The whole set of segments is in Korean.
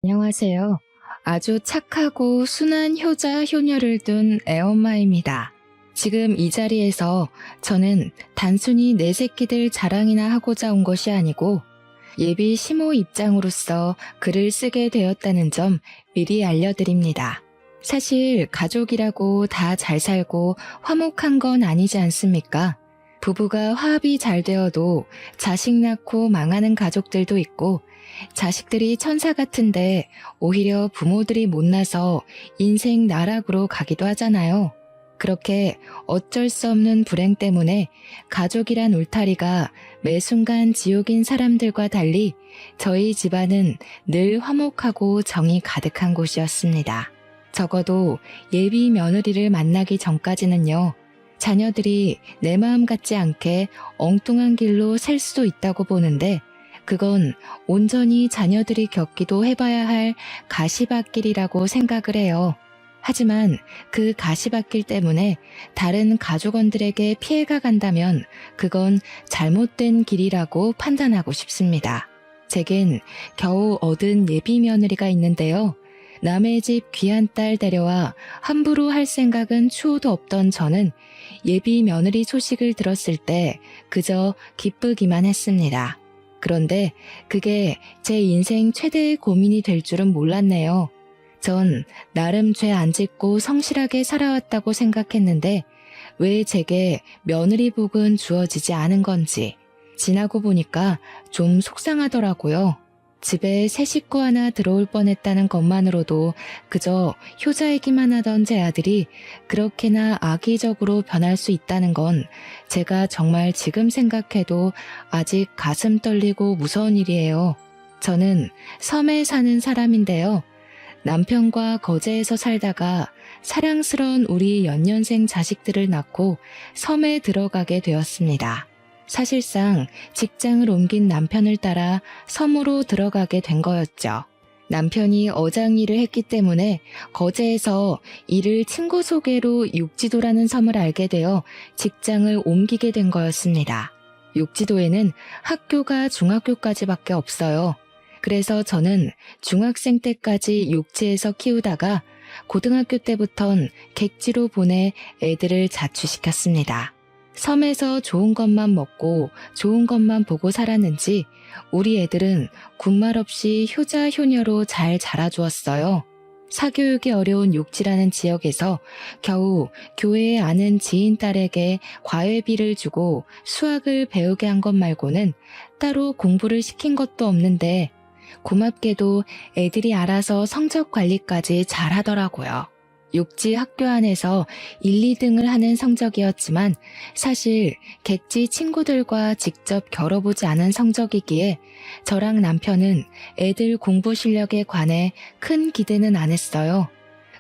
안녕하세요. 아주 착하고 순한 효자 효녀를 둔 애엄마입니다. 지금 이 자리에서 저는 단순히 내 새끼들 자랑이나 하고자 온 것이 아니고 예비 시모 입장으로서 글을 쓰게 되었다는 점 미리 알려드립니다. 사실 가족이라고 다 잘 살고 화목한 건 아니지 않습니까? 부부가 화합이 잘 되어도 자식 낳고 망하는 가족들도 있고 자식들이 천사 같은데 오히려 부모들이 못나서 인생 나락으로 가기도 하잖아요. 그렇게 어쩔 수 없는 불행 때문에 가족이란 울타리가 매 순간 지옥인 사람들과 달리 저희 집안은 늘 화목하고 정이 가득한 곳이었습니다. 적어도 예비 며느리를 만나기 전까지는요. 자녀들이 내 마음 같지 않게 엉뚱한 길로 셀 수도 있다고 보는데 그건 온전히 자녀들이 겪기도 해봐야 할 가시밭길이라고 생각을 해요. 하지만 그 가시밭길 때문에 다른 가족원들에게 피해가 간다면 그건 잘못된 길이라고 판단하고 싶습니다. 제겐 겨우 얻은 예비 며느리가 있는데요. 남의 집 귀한 딸 데려와 함부로 할 생각은 추호도 없던 저는 예비 며느리 소식을 들었을 때 그저 기쁘기만 했습니다. 그런데 그게 제 인생 최대의 고민이 될 줄은 몰랐네요. 전 나름 죄 안 짓고 성실하게 살아왔다고 생각했는데 왜 제게 며느리 복은 주어지지 않은 건지 지나고 보니까 좀 속상하더라고요. 집에 새 식구 하나 들어올 뻔했다는 것만으로도 그저 효자이기만 하던 제 아들이 그렇게나 악의적으로 변할 수 있다는 건 제가 정말 지금 생각해도 아직 가슴 떨리고 무서운 일이에요. 저는 섬에 사는 사람인데요. 남편과 거제에서 살다가 사랑스러운 우리 연년생 자식들을 낳고 섬에 들어가게 되었습니다. 사실상 직장을 옮긴 남편을 따라 섬으로 들어가게 된 거였죠. 남편이 어장 일을 했기 때문에 거제에서 이를 친구 소개로 육지도라는 섬을 알게 되어 직장을 옮기게 된 거였습니다. 육지도에는 학교가 중학교까지밖에 없어요. 그래서 저는 중학생 때까지 육지에서 키우다가 고등학교 때부턴 객지로 보내 애들을 자취시켰습니다. 섬에서 좋은 것만 먹고 좋은 것만 보고 살았는지 우리 애들은 군말 없이 효자 효녀로 잘 자라주었어요. 사교육이 어려운 육지라는 지역에서 겨우 교회에 아는 지인 딸에게 과외비를 주고 수학을 배우게 한 것 말고는 따로 공부를 시킨 것도 없는데 고맙게도 애들이 알아서 성적 관리까지 잘 하더라고요. 육지 학교 안에서 1, 2등을 하는 성적이었지만 사실 객지 친구들과 직접 겨뤄보지 않은 성적이기에 저랑 남편은 애들 공부 실력에 관해 큰 기대는 안 했어요.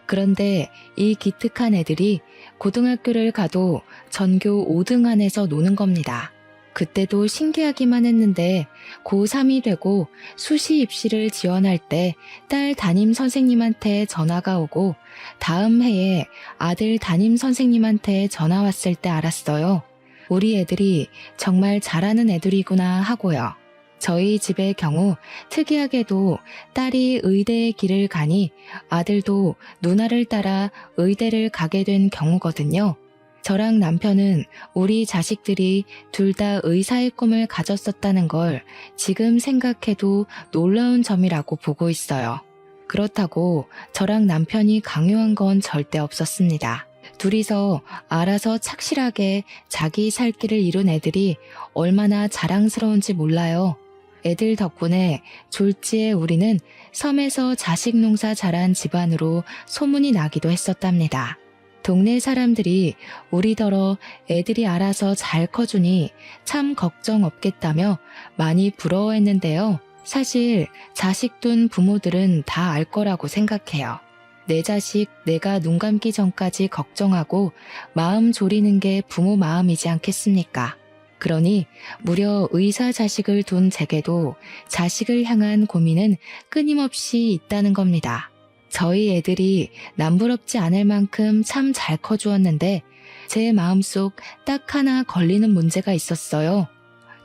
그런데 이 기특한 애들이 고등학교를 가도 전교 5등 안에서 노는 겁니다. 그때도 신기하기만 했는데 고3이 되고 수시 입시를 지원할 때 딸 담임 선생님한테 전화가 오고 다음 해에 아들 담임 선생님한테 전화 왔을 때 알았어요. 우리 애들이 정말 잘하는 애들이구나 하고요. 저희 집의 경우 특이하게도 딸이 의대의 길을 가니 아들도 누나를 따라 의대를 가게 된 경우거든요. 저랑 남편은 우리 자식들이 둘 다 의사의 꿈을 가졌었다는 걸 지금 생각해도 놀라운 점이라고 보고 있어요. 그렇다고 저랑 남편이 강요한 건 절대 없었습니다. 둘이서 알아서 착실하게 자기 살 길을 이룬 애들이 얼마나 자랑스러운지 몰라요. 애들 덕분에 졸지에 우리는 섬에서 자식 농사 잘한 집안으로 소문이 나기도 했었답니다. 동네 사람들이 우리더러 애들이 알아서 잘 커주니 참 걱정 없겠다며 많이 부러워했는데요. 사실 자식 둔 부모들은 다 알 거라고 생각해요. 내 자식 내가 눈 감기 전까지 걱정하고 마음 졸이는 게 부모 마음이지 않겠습니까? 그러니 무려 의사 자식을 둔 제게도 자식을 향한 고민은 끊임없이 있다는 겁니다. 저희 애들이 남부럽지 않을 만큼 참 잘 커주었는데 제 마음속 딱 하나 걸리는 문제가 있었어요.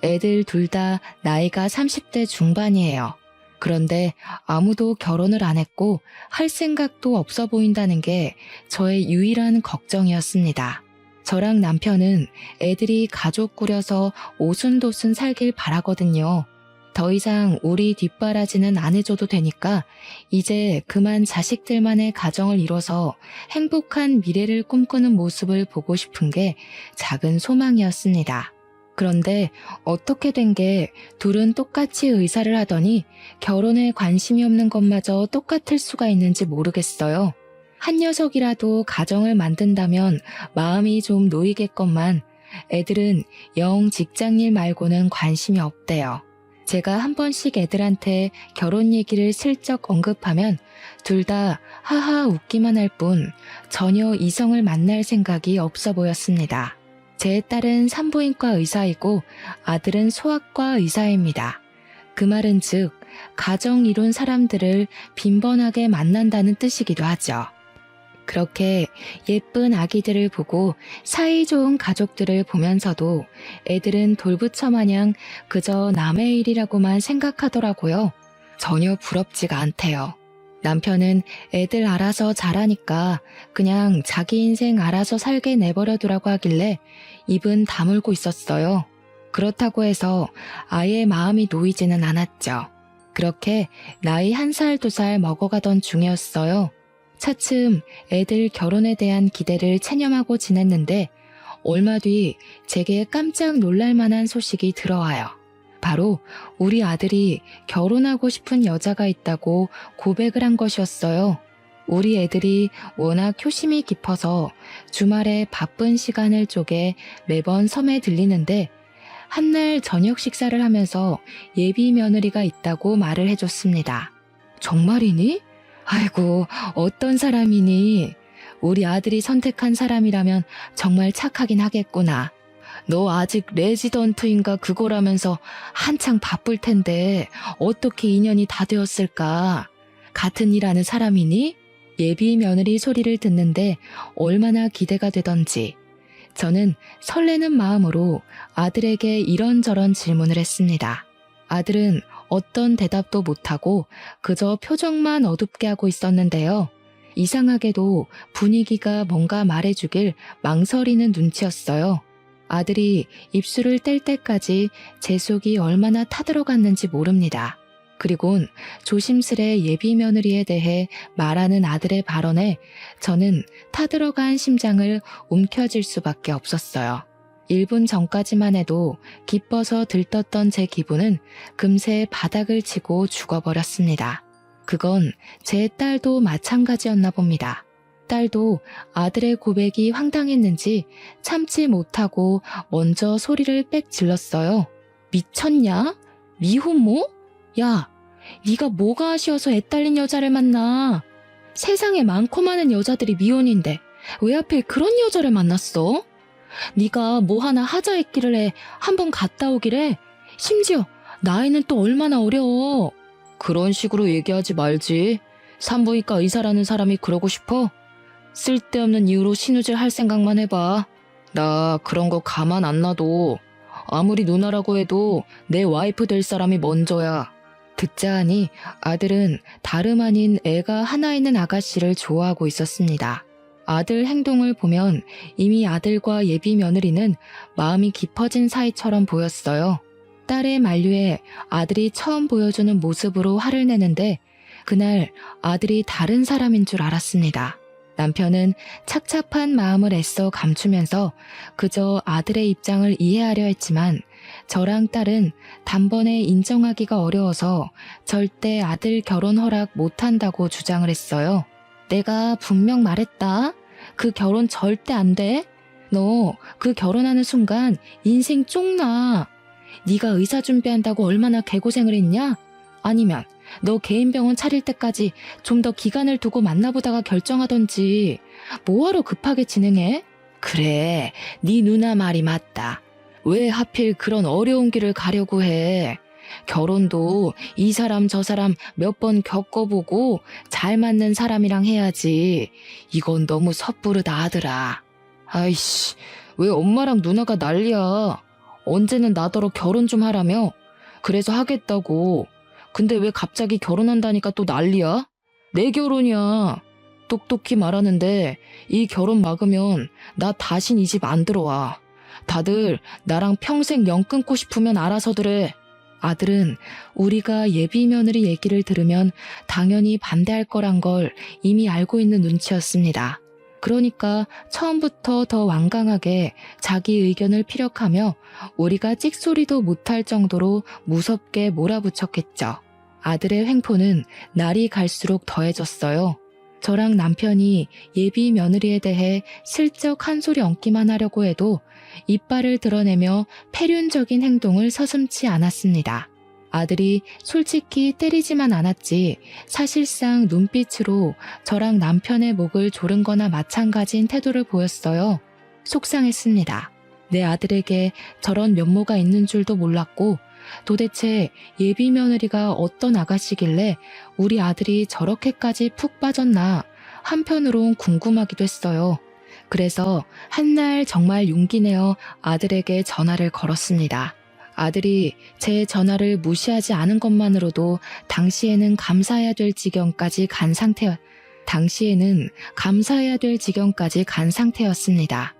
애들 둘 다 나이가 30대 중반이에요. 그런데 아무도 결혼을 안 했고 할 생각도 없어 보인다는 게 저의 유일한 걱정이었습니다. 저랑 남편은 애들이 가족 꾸려서 오순도순 살길 바라거든요. 더 이상 우리 뒷바라지는 안 해줘도 되니까 이제 그만 자식들만의 가정을 이뤄서 행복한 미래를 꿈꾸는 모습을 보고 싶은 게 작은 소망이었습니다. 그런데 어떻게 된 게 둘은 똑같이 의사를 하더니 결혼에 관심이 없는 것마저 똑같을 수가 있는지 모르겠어요. 한 녀석이라도 가정을 만든다면 마음이 좀 놓이겠건만 애들은 영 직장일 말고는 관심이 없대요. 제가 한 번씩 애들한테 결혼 얘기를 슬쩍 언급하면 둘 다 하하 웃기만 할 뿐 전혀 이성을 만날 생각이 없어 보였습니다. 제 딸은 산부인과 의사이고 아들은 소아과 의사입니다. 그 말은 즉 가정 이룬 사람들을 빈번하게 만난다는 뜻이기도 하죠. 그렇게 예쁜 아기들을 보고 사이좋은 가족들을 보면서도 애들은 돌부처 마냥 그저 남의 일이라고만 생각하더라고요. 전혀 부럽지가 않대요. 남편은 애들 알아서 잘하니까 그냥 자기 인생 알아서 살게 내버려두라고 하길래 입은 다물고 있었어요. 그렇다고 해서 아예 마음이 놓이지는 않았죠. 그렇게 나이 1살, 2살 먹어가던 중이었어요. 차츰 애들 결혼에 대한 기대를 체념하고 지냈는데 얼마 뒤 제게 깜짝 놀랄 만한 소식이 들어와요. 바로 우리 아들이 결혼하고 싶은 여자가 있다고 고백을 한 것이었어요. 우리 애들이 워낙 효심이 깊어서 주말에 바쁜 시간을 쪼개 매번 섬에 들리는데 한날 저녁 식사를 하면서 예비 며느리가 있다고 말을 해줬습니다. 정말이니? 아이고, 어떤 사람이니? 우리 아들이 선택한 사람이라면 정말 착하긴 하겠구나. 너 아직 레지던트인가 그거라면서 한창 바쁠 텐데 어떻게 인연이 다 되었을까? 같은 일 하는 사람이니? 예비 며느리 소리를 듣는데 얼마나 기대가 되던지 저는 설레는 마음으로 아들에게 이런저런 질문을 했습니다. 아들은 어떤 대답도 못하고 그저 표정만 어둡게 하고 있었는데요. 이상하게도 분위기가 뭔가 말해주길 망설이는 눈치였어요. 아들이 입술을 뗄 때까지 제 속이 얼마나 타들어갔는지 모릅니다. 그리곤 조심스레 예비 며느리에 대해 말하는 아들의 발언에 저는 타들어간 심장을 움켜쥘 수밖에 없었어요. 1분 전까지만 해도 기뻐서 들떴던 제 기분은 금세 바닥을 치고 죽어버렸습니다. 그건 제 딸도 마찬가지였나 봅니다. 딸도 아들의 고백이 황당했는지 참지 못하고 먼저 소리를 빽 질렀어요. 미쳤냐? 미혼모? 야, 네가 뭐가 아쉬워서 애 딸린 여자를 만나? 세상에 많고 많은 여자들이 미혼인데 왜 하필 그런 여자를 만났어? 네가 뭐 하나 하자 했기를 한번 갔다 오기래. 심지어 나이는 또 얼마나 어려워. 그런 식으로 얘기하지 말지. 산부인과 의사라는 사람이 그러고 싶어? 쓸데없는 이유로 신우질 할 생각만 해봐. 나 그런 거 가만 안 놔둬. 아무리 누나라고 해도 내 와이프 될 사람이 먼저야. 듣자 하니 아들은 다름 아닌 애가 하나 있는 아가씨를 좋아하고 있었습니다. 아들 행동을 보면 이미 아들과 예비 며느리는 마음이 깊어진 사이처럼 보였어요. 딸의 만류에 아들이 처음 보여주는 모습으로 화를 내는데 그날 아들이 다른 사람인 줄 알았습니다. 남편은 착잡한 마음을 애써 감추면서 그저 아들의 입장을 이해하려 했지만 저랑 딸은 단번에 인정하기가 어려워서 절대 아들 결혼 허락 못한다고 주장을 했어요. 내가 분명 말했다. 그 결혼 절대 안 돼. 너 그 결혼하는 순간 인생 쪽나. 네가 의사 준비한다고 얼마나 개고생을 했냐? 아니면 너 개인 병원 차릴 때까지 좀 더 기간을 두고 만나보다가 결정하던지 뭐하러 급하게 진행해? 그래, 네 누나 말이 맞다. 왜 하필 그런 어려운 길을 가려고 해? 결혼도 이 사람 저 사람 몇 번 겪어보고 잘 맞는 사람이랑 해야지. 이건 너무 섣부르다 아들아. 아이씨, 왜 엄마랑 누나가 난리야. 언제는 나더러 결혼 좀 하라며. 그래서 하겠다고. 근데 왜 갑자기 결혼한다니까 또 난리야? 내 결혼이야. 똑똑히 말하는데 이 결혼 막으면 나 다신 이 집 안 들어와. 다들 나랑 평생 연 끊고 싶으면 알아서들 해. 아들은 우리가 예비 며느리 얘기를 들으면 당연히 반대할 거란 걸 이미 알고 있는 눈치였습니다. 그러니까 처음부터 더 완강하게 자기 의견을 피력하며 우리가 찍소리도 못할 정도로 무섭게 몰아붙였겠죠. 아들의 횡포는 날이 갈수록 더해졌어요. 저랑 남편이 예비 며느리에 대해 슬쩍 한 소리 얹기만 하려고 해도 이빨을 드러내며 패륜적인 행동을 서슴지 않았습니다. 아들이 솔직히 때리지만 않았지 사실상 눈빛으로 저랑 남편의 목을 조른 거나 마찬가지인 태도를 보였어요. 속상했습니다. 내 아들에게 저런 면모가 있는 줄도 몰랐고 도대체 예비 며느리가 어떤 아가씨길래 우리 아들이 저렇게까지 푹 빠졌나 한편으론 궁금하기도 했어요. 그래서 한날 정말 용기 내어 아들에게 전화를 걸었습니다. 아들이 제 전화를 무시하지 않은 것만으로도 당시에는 감사해야 될 지경까지 간 상태였습니다.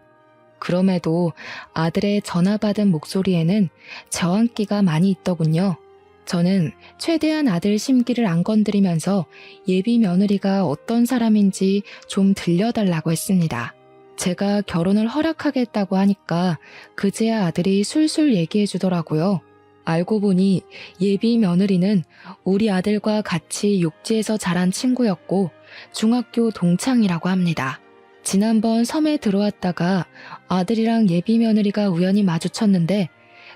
그럼에도 아들의 전화 받은 목소리에는 저항기가 많이 있더군요. 저는 최대한 아들 심기를 안 건드리면서 예비 며느리가 어떤 사람인지 좀 들려달라고 했습니다. 제가 결혼을 허락하겠다고 하니까 그제야 아들이 술술 얘기해 주더라고요. 알고 보니 예비 며느리는 우리 아들과 같이 육지에서 자란 친구였고 중학교 동창이라고 합니다. 지난번 섬에 들어왔다가 아들이랑 예비 며느리가 우연히 마주쳤는데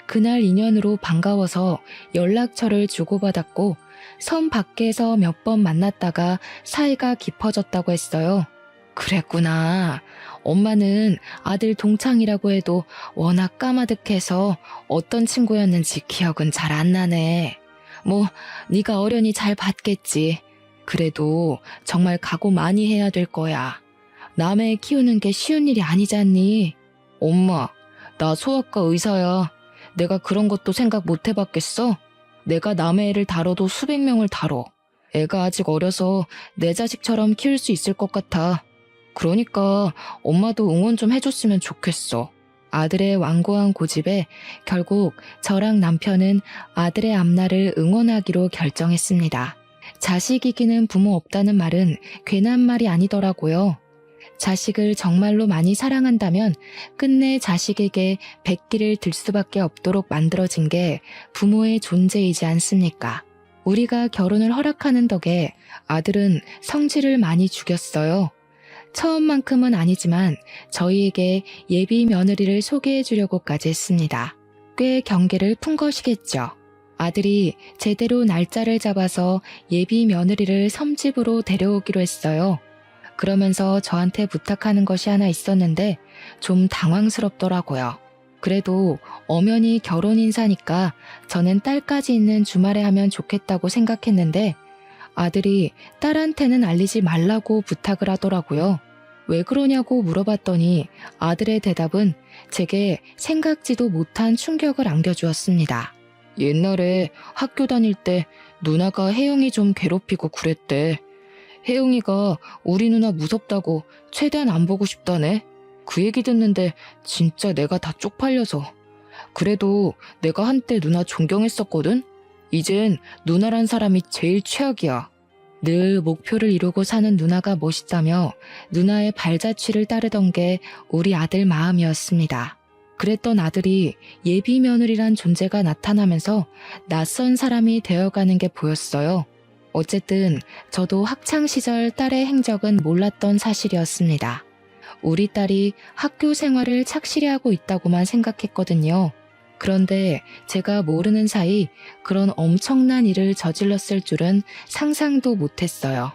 그날 인연으로 반가워서 연락처를 주고받았고 섬 밖에서 몇 번 만났다가 사이가 깊어졌다고 했어요. 그랬구나. 엄마는 아들 동창이라고 해도 워낙 까마득해서 어떤 친구였는지 기억은 잘 안 나네. 뭐 네가 어련히 잘 봤겠지. 그래도 정말 각오 많이 해야 될 거야. 남의 애 키우는 게 쉬운 일이 아니잖니. 엄마, 나 소아과 의사야. 내가 그런 것도 생각 못 해봤겠어? 내가 남의 애를 다뤄도 수백 명을 다뤄. 애가 아직 어려서 내 자식처럼 키울 수 있을 것 같아. 그러니까 엄마도 응원 좀 해줬으면 좋겠어. 아들의 완고한 고집에 결국 저랑 남편은 아들의 앞날을 응원하기로 결정했습니다. 자식 이기는 부모 없다는 말은 괜한 말이 아니더라고요. 자식을 정말로 많이 사랑한다면 끝내 자식에게 백기를 들 수밖에 없도록 만들어진 게 부모의 존재이지 않습니까? 우리가 결혼을 허락하는 덕에 아들은 성질을 많이 죽였어요. 처음만큼은 아니지만 저희에게 예비 며느리를 소개해 주려고까지 했습니다. 꽤 경계를 푼 것이겠죠. 아들이 제대로 날짜를 잡아서 예비 며느리를 섬집으로 데려오기로 했어요. 그러면서 저한테 부탁하는 것이 하나 있었는데 좀 당황스럽더라고요. 그래도 엄연히 결혼 인사니까 저는 딸까지 있는 주말에 하면 좋겠다고 생각했는데 아들이 딸한테는 알리지 말라고 부탁을 하더라고요. 왜 그러냐고 물어봤더니 아들의 대답은 제게 생각지도 못한 충격을 안겨주었습니다. 옛날에 학교 다닐 때 누나가 혜영이 좀 괴롭히고 그랬대. 혜영이가 우리 누나 무섭다고 최대한 안 보고 싶다네. 그 얘기 듣는데 진짜 내가 다 쪽팔려서. 그래도 내가 한때 누나 존경했었거든? 이젠 누나란 사람이 제일 최악이야. 늘 목표를 이루고 사는 누나가 멋있다며 누나의 발자취를 따르던 게 우리 아들 마음이었습니다. 그랬던 아들이 예비 며느리란 존재가 나타나면서 낯선 사람이 되어가는 게 보였어요. 어쨌든 저도 학창시절 딸의 행적은 몰랐던 사실이었습니다. 우리 딸이 학교 생활을 착실히 하고 있다고만 생각했거든요. 그런데 제가 모르는 사이 그런 엄청난 일을 저질렀을 줄은 상상도 못했어요.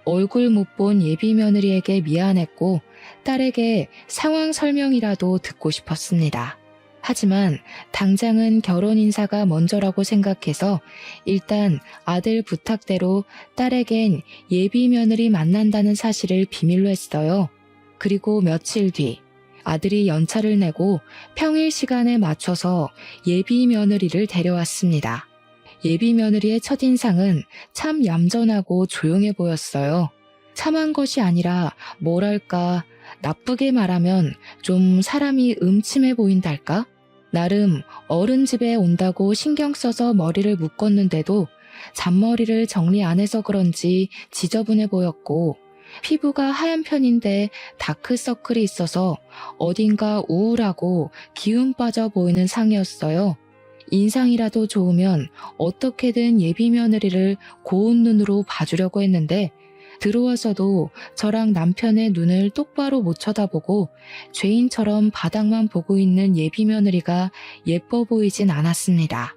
얼굴 못 본 예비 며느리에게 미안했고 딸에게 상황 설명이라도 듣고 싶었습니다. 하지만 당장은 결혼 인사가 먼저라고 생각해서 일단 아들 부탁대로 딸에겐 예비 며느리 만난다는 사실을 비밀로 했어요. 그리고 며칠 뒤 아들이 연차를 내고 평일 시간에 맞춰서 예비 며느리를 데려왔습니다. 예비 며느리의 첫인상은 참 얌전하고 조용해 보였어요. 참한 것이 아니라 뭐랄까, 나쁘게 말하면 좀 사람이 음침해 보인달까? 나름 어른 집에 온다고 신경 써서 머리를 묶었는데도 잔머리를 정리 안 해서 그런지 지저분해 보였고, 피부가 하얀 편인데 다크서클이 있어서 어딘가 우울하고 기운 빠져 보이는 상이었어요. 인상이라도 좋으면 어떻게든 예비 며느리를 고운 눈으로 봐주려고 했는데, 들어와서도 저랑 남편의 눈을 똑바로 못 쳐다보고 죄인처럼 바닥만 보고 있는 예비 며느리가 예뻐 보이진 않았습니다.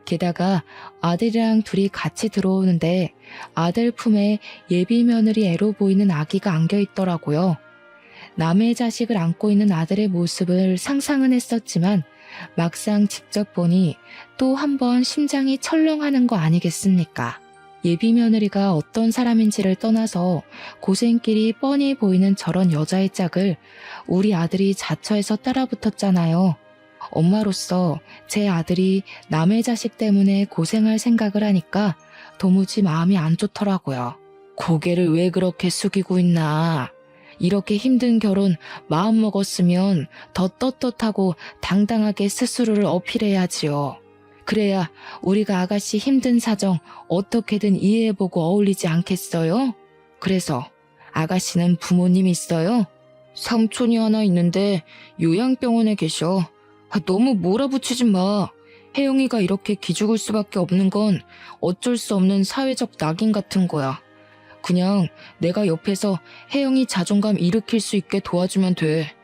게다가 아들이랑 둘이 같이 들어오는데 아들 품에 예비 며느리 애로 보이는 아기가 안겨 있더라고요. 남의 자식을 안고 있는 아들의 모습을 상상은 했었지만 막상 직접 보니 또 한 번 심장이 철렁하는 거 아니겠습니까? 예비 며느리가 어떤 사람인지를 떠나서 고생길이 뻔히 보이는 저런 여자의 짝을 우리 아들이 자처해서 따라붙었잖아요. 엄마로서 제 아들이 남의 자식 때문에 고생할 생각을 하니까 도무지 마음이 안 좋더라고요. 고개를 왜 그렇게 숙이고 있나. 이렇게 힘든 결혼 마음 먹었으면 더 떳떳하고 당당하게 스스로를 어필해야지요. 그래야 우리가 아가씨 힘든 사정 어떻게든 이해해보고 어울리지 않겠어요? 그래서 아가씨는 부모님 있어요? 삼촌이 하나 있는데 요양병원에 계셔. 너무 몰아붙이지 마. 혜영이가 이렇게 기죽을 수밖에 없는 건 어쩔 수 없는 사회적 낙인 같은 거야. 그냥 내가 옆에서 혜영이 자존감 일으킬 수 있게 도와주면 돼.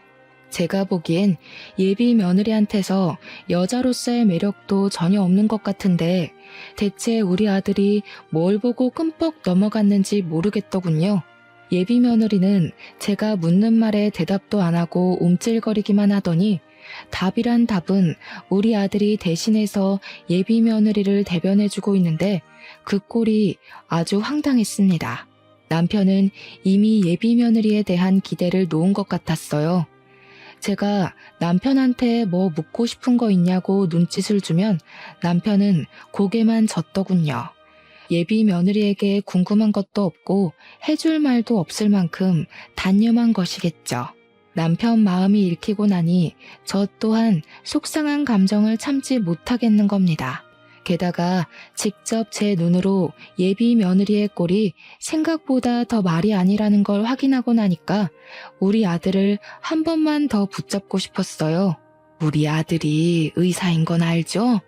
제가 보기엔 예비 며느리한테서 여자로서의 매력도 전혀 없는 것 같은데 대체 우리 아들이 뭘 보고 끔뻑 넘어갔는지 모르겠더군요. 예비 며느리는 제가 묻는 말에 대답도 안 하고 움찔거리기만 하더니 답이란 답은 우리 아들이 대신해서 예비 며느리를 대변해주고 있는데 그 꼴이 아주 황당했습니다. 남편은 이미 예비 며느리에 대한 기대를 놓은 것 같았어요. 제가 남편한테 뭐 묻고 싶은 거 있냐고 눈짓을 주면 남편은 고개만 젓더군요. 예비 며느리에게 궁금한 것도 없고 해줄 말도 없을 만큼 단념한 것이겠죠. 남편 마음이 읽히고 나니 저 또한 속상한 감정을 참지 못하겠는 겁니다. 게다가 직접 제 눈으로 예비 며느리의 꼴이 생각보다 더 말이 아니라는 걸 확인하고 나니까 우리 아들을 한 번만 더 붙잡고 싶었어요. 우리 아들이 의사인 건 알죠?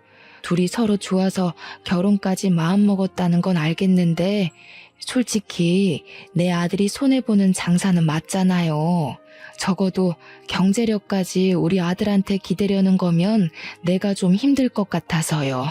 둘이 서로 좋아서 결혼까지 마음먹었다는 건 알겠는데 솔직히 내 아들이 손해보는 장사는 맞잖아요. 적어도 경제력까지 우리 아들한테 기대려는 거면 내가 좀 힘들 것 같아서요.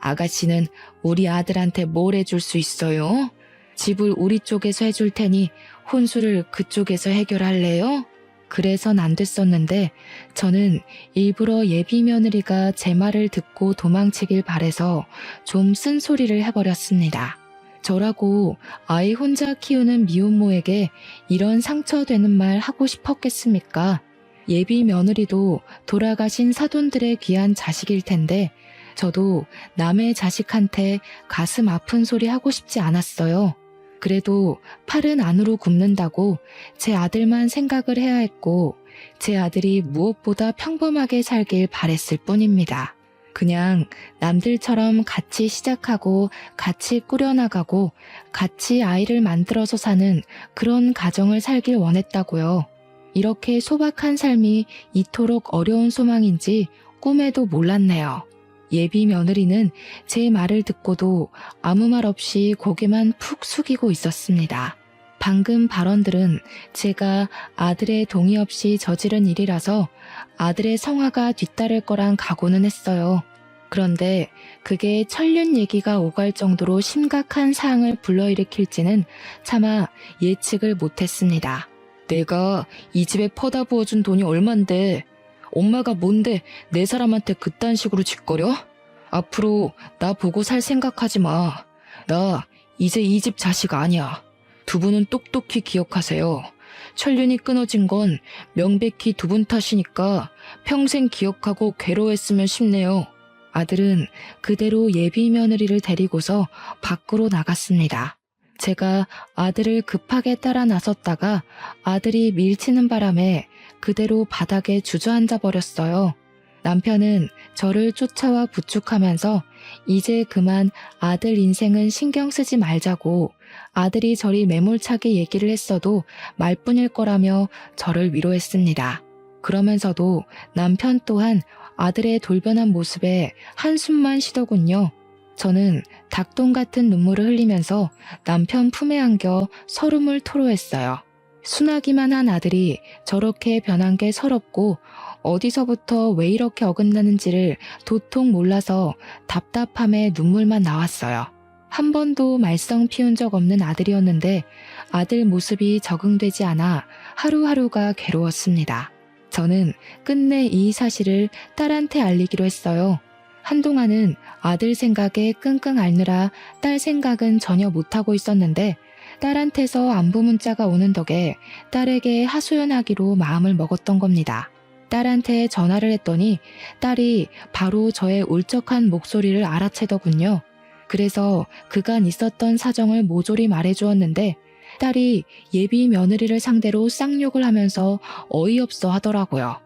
아가씨는 우리 아들한테 뭘 해줄 수 있어요? 집을 우리 쪽에서 해줄 테니 혼수를 그쪽에서 해결할래요? 그래선 안 됐었는데 저는 일부러 예비 며느리가 제 말을 듣고 도망치길 바래서 좀 쓴소리를 해버렸습니다. 저라고 아이 혼자 키우는 미혼모에게 이런 상처되는 말 하고 싶었겠습니까? 예비 며느리도 돌아가신 사돈들의 귀한 자식일 텐데 저도 남의 자식한테 가슴 아픈 소리 하고 싶지 않았어요. 그래도 팔은 안으로 굽는다고 제 아들만 생각을 해야 했고 제 아들이 무엇보다 평범하게 살길 바랬을 뿐입니다. 그냥 남들처럼 같이 시작하고 같이 꾸려나가고 같이 아이를 만들어서 사는 그런 가정을 살길 원했다고요. 이렇게 소박한 삶이 이토록 어려운 소망인지 꿈에도 몰랐네요. 예비 며느리는 제 말을 듣고도 아무 말 없이 고개만 푹 숙이고 있었습니다. 방금 발언들은 제가 아들의 동의 없이 저지른 일이라서 아들의 성화가 뒤따를 거란 각오는 했어요. 그런데 그게 천륜 얘기가 오갈 정도로 심각한 사항을 불러일으킬지는 차마 예측을 못했습니다. 내가 이 집에 퍼다 부어준 돈이 얼만데 엄마가 뭔데 내 사람한테 그딴 식으로 짓거려? 앞으로 나 보고 살 생각하지 마. 나 이제 이 집 자식 아니야. 두 분은 똑똑히 기억하세요. 천륜이 끊어진 건 명백히 두 분 탓이니까 평생 기억하고 괴로워했으면 싶네요. 아들은 그대로 예비 며느리를 데리고서 밖으로 나갔습니다. 제가 아들을 급하게 따라 나섰다가 아들이 밀치는 바람에 그대로 바닥에 주저앉아 버렸어요. 남편은 저를 쫓아와 부축하면서 이제 그만 아들 인생은 신경 쓰지 말자고, 아들이 저리 매몰차게 얘기를 했어도 말뿐일 거라며 저를 위로했습니다. 그러면서도 남편 또한 아들의 돌변한 모습에 한숨만 쉬더군요. 저는 닭똥 같은 눈물을 흘리면서 남편 품에 안겨 서름을 토로했어요. 순하기만 한 아들이 저렇게 변한 게 서럽고 어디서부터 왜 이렇게 어긋나는지를 도통 몰라서 답답함에 눈물만 나왔어요. 한 번도 말썽 피운 적 없는 아들이었는데 아들 모습이 적응되지 않아 하루하루가 괴로웠습니다. 저는 끝내 이 사실을 딸한테 알리기로 했어요. 한동안은 아들 생각에 끙끙 앓느라 딸 생각은 전혀 못하고 있었는데 딸한테서 안부 문자가 오는 덕에 딸에게 하소연하기로 마음을 먹었던 겁니다. 딸한테 전화를 했더니 딸이 바로 저의 울적한 목소리를 알아채더군요. 그래서 그간 있었던 사정을 모조리 말해주었는데 딸이 예비 며느리를 상대로 쌍욕을 하면서 어이없어 하더라고요.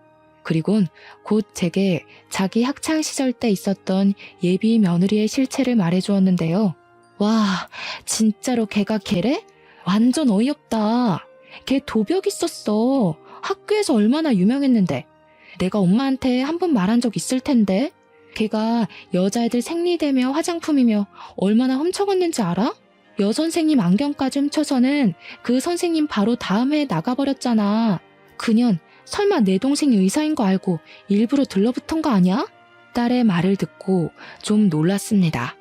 그리곤 곧 제게 자기 학창시절 때 있었던 예비 며느리의 실체를 말해주었는데요. 와, 진짜로 걔가 걔래? 완전 어이없다. 걔 도벽 있었어. 학교에서 얼마나 유명했는데. 내가 엄마한테 한 번 말한 적 있을 텐데. 걔가 여자애들 생리대며 화장품이며 얼마나 훔쳐갔는지 알아? 여선생님 안경까지 훔쳐서는 그 선생님 바로 다음 해에 나가버렸잖아. 그년 설마 내 동생이 의사인 거 알고 일부러 들러붙은 거 아니야? 딸의 말을 듣고 좀 놀랐습니다.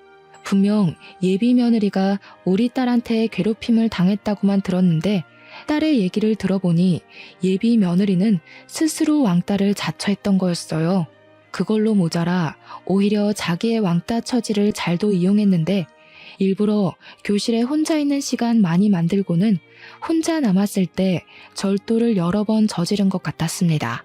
분명 예비 며느리가 우리 딸한테 괴롭힘을 당했다고만 들었는데 딸의 얘기를 들어보니 예비 며느리는 스스로 왕따를 자처했던 거였어요. 그걸로 모자라 오히려 자기의 왕따 처지를 잘도 이용했는데 일부러 교실에 혼자 있는 시간 많이 만들고는 혼자 남았을 때 절도를 여러 번 저지른 것 같았습니다.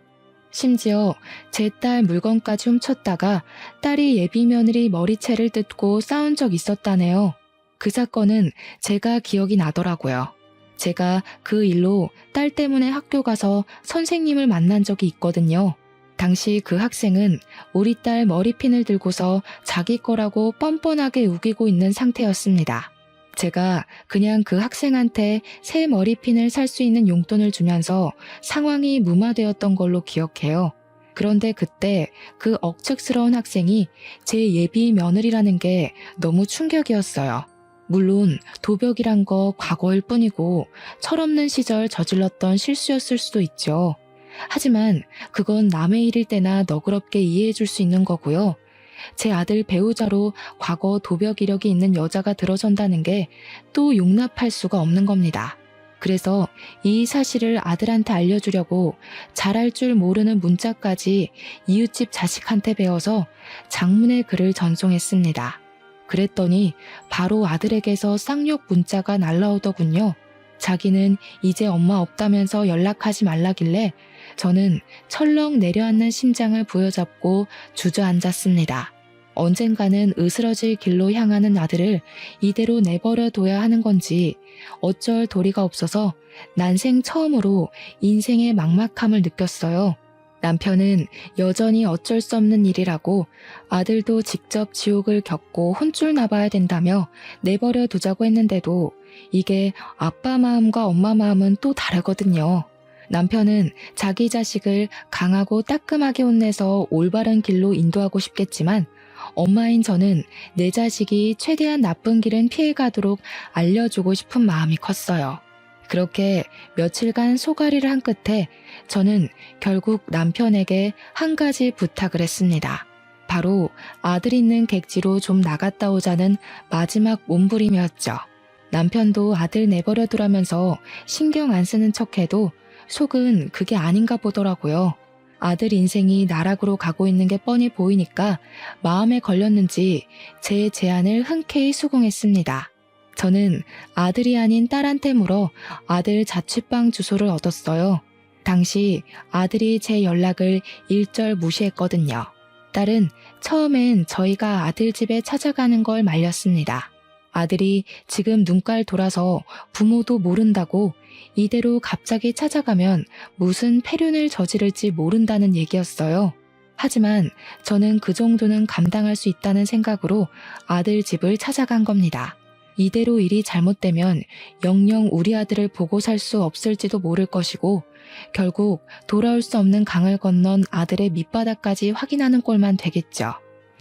심지어 제 딸 물건까지 훔쳤다가 딸이 예비 며느리 머리채를 뜯고 싸운 적 있었다네요. 그 사건은 제가 기억이 나더라고요. 제가 그 일로 딸 때문에 학교 가서 선생님을 만난 적이 있거든요. 당시 그 학생은 우리 딸 머리핀을 들고서 자기 거라고 뻔뻔하게 우기고 있는 상태였습니다. 제가 그냥 그 학생한테 새 머리핀을 살 수 있는 용돈을 주면서 상황이 무마되었던 걸로 기억해요. 그런데 그때 그 억측스러운 학생이 제 예비 며느리라는 게 너무 충격이었어요. 물론 도벽이란 거 과거일 뿐이고 철없는 시절 저질렀던 실수였을 수도 있죠. 하지만 그건 남의 일일 때나 너그럽게 이해해 줄 수 있는 거고요. 제 아들 배우자로 과거 도벽 이력이 있는 여자가 들어선다는 게 또 용납할 수가 없는 겁니다. 그래서 이 사실을 아들한테 알려주려고 잘할 줄 모르는 문자까지 이웃집 자식한테 배워서 장문의 글을 전송했습니다. 그랬더니 바로 아들에게서 쌍욕 문자가 날라오더군요. 자기는 이제 엄마 없다면서 연락하지 말라길래 저는 철렁 내려앉는 심장을 부여잡고 주저앉았습니다. 언젠가는 으스러질 길로 향하는 아들을 이대로 내버려둬야 하는 건지 어쩔 도리가 없어서 난생 처음으로 인생의 막막함을 느꼈어요. 남편은 여전히 어쩔 수 없는 일이라고 아들도 직접 지옥을 겪고 혼쭐 나봐야 된다며 내버려 두자고 했는데도 이게 아빠 마음과 엄마 마음은 또 다르거든요. 남편은 자기 자식을 강하고 따끔하게 혼내서 올바른 길로 인도하고 싶겠지만 엄마인 저는 내 자식이 최대한 나쁜 길은 피해가도록 알려주고 싶은 마음이 컸어요. 그렇게 며칠간 소가리를 한 끝에 저는 결국 남편에게 한 가지 부탁을 했습니다. 바로 아들 있는 객지로 좀 나갔다 오자는 마지막 몸부림이었죠. 남편도 아들 내버려 두라면서 신경 안 쓰는 척해도 속은 그게 아닌가 보더라고요. 아들 인생이 나락으로 가고 있는 게 뻔히 보이니까 마음에 걸렸는지 제 제안을 흔쾌히 수긍했습니다. 저는 아들이 아닌 딸한테 물어 아들 자취방 주소를 얻었어요. 당시 아들이 제 연락을 일절 무시했거든요. 딸은 처음엔 저희가 아들 집에 찾아가는 걸 말렸습니다. 아들이 지금 눈깔 돌아서 부모도 모른다고 이대로 갑자기 찾아가면 무슨 폐륜을 저지를지 모른다는 얘기였어요. 하지만 저는 그 정도는 감당할 수 있다는 생각으로 아들 집을 찾아간 겁니다. 이대로 일이 잘못되면 영영 우리 아들을 보고 살 수 없을지도 모를 것이고 결국 돌아올 수 없는 강을 건넌 아들의 밑바닥까지 확인하는 꼴만 되겠죠.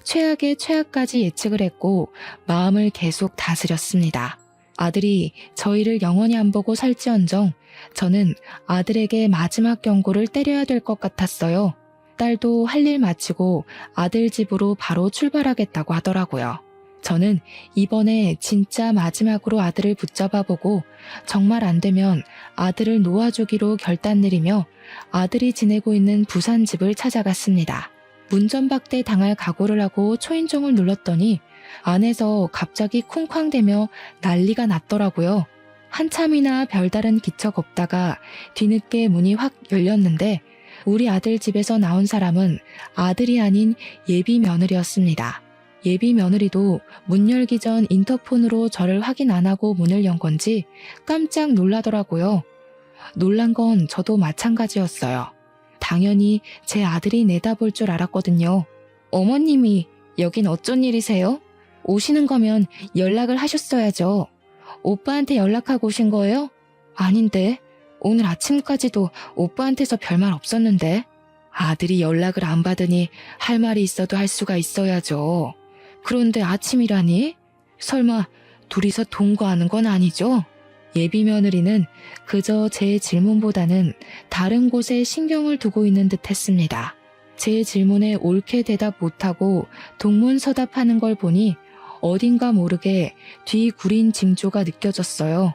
최악의 최악까지 예측을 했고 마음을 계속 다스렸습니다. 아들이 저희를 영원히 안 보고 살지언정 저는 아들에게 마지막 경고를 때려야 될 것 같았어요. 딸도 할 일 마치고 아들 집으로 바로 출발하겠다고 하더라고요. 저는 이번에 진짜 마지막으로 아들을 붙잡아 보고 정말 안 되면 아들을 놓아주기로 결단 내리며 아들이 지내고 있는 부산 집을 찾아갔습니다. 문전박대 당할 각오를 하고 초인종을 눌렀더니 안에서 갑자기 쿵쾅대며 난리가 났더라고요. 한참이나 별다른 기척 없다가 뒤늦게 문이 확 열렸는데 우리 아들 집에서 나온 사람은 아들이 아닌 예비 며느리였습니다. 예비 며느리도 문 열기 전 인터폰으로 저를 확인 안 하고 문을 연 건지 깜짝 놀라더라고요. 놀란 건 저도 마찬가지였어요. 당연히 제 아들이 내다볼 줄 알았거든요. 어머님이 여긴 어쩐 일이세요? 오시는 거면 연락을 하셨어야죠. 오빠한테 연락하고 오신 거예요? 아닌데. 오늘 아침까지도 오빠한테서 별말 없었는데. 아들이 연락을 안 받으니 할 말이 있어도 할 수가 있어야죠. 그런데 아침이라니? 설마 둘이서 동거하는 건 아니죠? 예비 며느리는 그저 제 질문보다는 다른 곳에 신경을 두고 있는 듯 했습니다. 제 질문에 옳게 대답 못하고 동문서답하는 걸 보니 어딘가 모르게 뒤구린 징조가 느껴졌어요.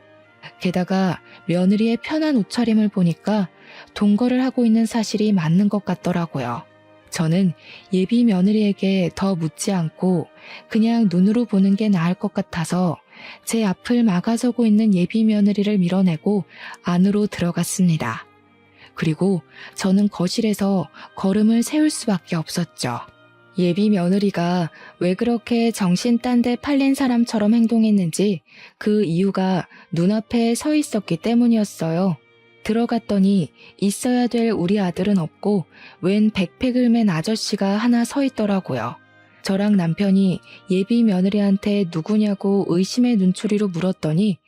게다가 며느리의 편한 옷차림을 보니까 동거를 하고 있는 사실이 맞는 것 같더라고요. 저는 예비 며느리에게 더 묻지 않고 그냥 눈으로 보는 게 나을 것 같아서 제 앞을 막아서고 있는 예비 며느리를 밀어내고 안으로 들어갔습니다. 그리고 저는 거실에서 걸음을 세울 수밖에 없었죠. 예비 며느리가 왜 그렇게 정신 딴 데 팔린 사람처럼 행동했는지 그 이유가 눈앞에 서 있었기 때문이었어요. 들어갔더니 있어야 될 우리 아들은 없고 웬 백팩을 맨 아저씨가 하나 서 있더라고요. 저랑 남편이 예비 며느리한테 누구냐고 의심의 눈초리로 물었더니